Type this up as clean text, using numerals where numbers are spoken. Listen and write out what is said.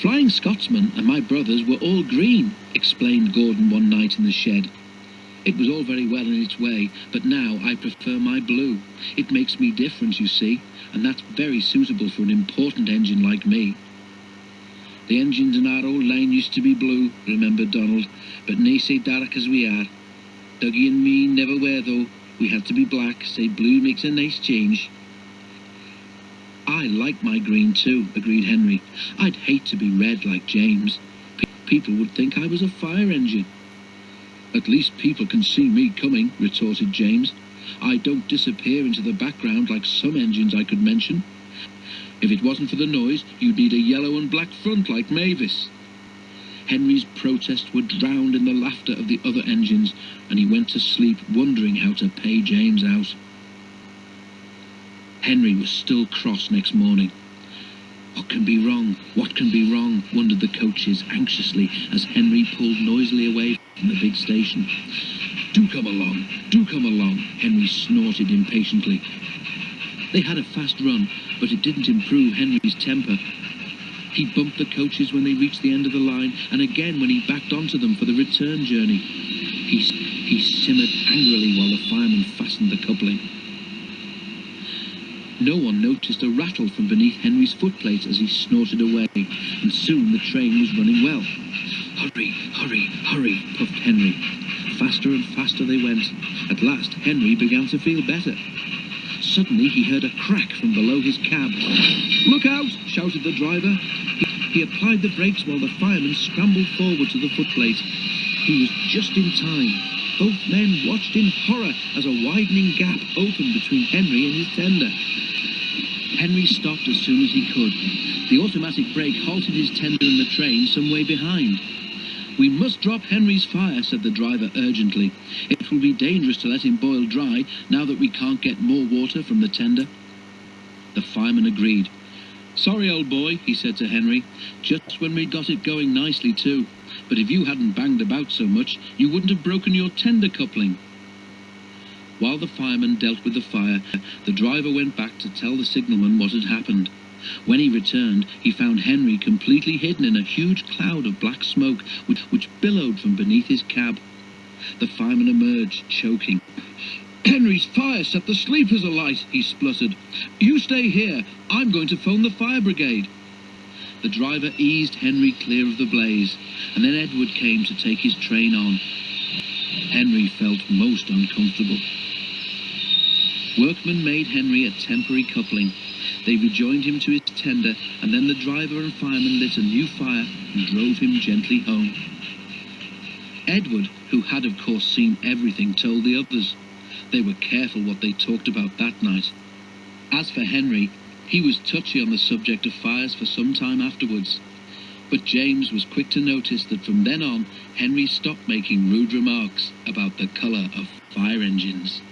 Flying Scotsman and my brothers were all green, explained Gordon one night in the shed. It was all very well in its way, but now I prefer my blue. It makes me different, you see, and that's very suitable for an important engine like me. The engines in our old line used to be blue, remembered Donald, but nae sae dark as we are. Dougie and me never were, though. We had to be black, say blue makes a nice change. I like my green too, agreed Henry. I'd hate to be red like James. People would think I was a fire engine. At least people can see me coming, retorted James. I don't disappear into the background like some engines I could mention. If it wasn't for the noise, you'd need a yellow and black front like Mavis. Henry's protests were drowned in the laughter of the other engines, and he went to sleep wondering how to pay James out. Henry was still cross next morning. What can be wrong? What can be wrong? Wondered the coaches anxiously as Henry pulled noisily away from the big station. Do come along, Henry snorted impatiently. They had a fast run, but it didn't improve Henry's temper. He bumped the coaches when they reached the end of the line, and again when he backed onto them for the return journey. He simmered angrily while the fireman fastened the coupling. No one noticed a rattle from beneath Henry's footplate as he snorted away, and soon the train was running well. Hurry, hurry, hurry, puffed Henry. Faster and faster they went. At last, Henry began to feel better. Suddenly, he heard a crack from below his cab. Look out, shouted the driver. He applied the brakes while the fireman scrambled forward to the footplate. He was just in time. Both men watched in horror as a widening gap opened between Henry and his tender. Henry stopped as soon as he could. The automatic brake halted his tender and the train some way behind. We must drop Henry's fire, said the driver urgently. It will be dangerous to let him boil dry now that we can't get more water from the tender. The fireman agreed. Sorry, old boy, he said to Henry, just when we'd got it going nicely too. But if you hadn't banged about so much, you wouldn't have broken your tender coupling. While the fireman dealt with the fire, the driver went back to tell the signalman what had happened. When he returned, he found Henry completely hidden in a huge cloud of black smoke which billowed from beneath his cab. The fireman emerged, choking. Henry's fire set the sleepers alight, he spluttered. You stay here. I'm going to phone the fire brigade. The driver eased Henry clear of the blaze, and then Edward came to take his train on. Henry felt most uncomfortable. Workmen made Henry a temporary coupling. They rejoined him to his tender, and then the driver and fireman lit a new fire and drove him gently home. Edward, who had of course seen everything, told the others. They were careful what they talked about that night. As for Henry, he was touchy on the subject of fires for some time afterwards. But James was quick to notice that from then on, Henry stopped making rude remarks about the colour of fire engines.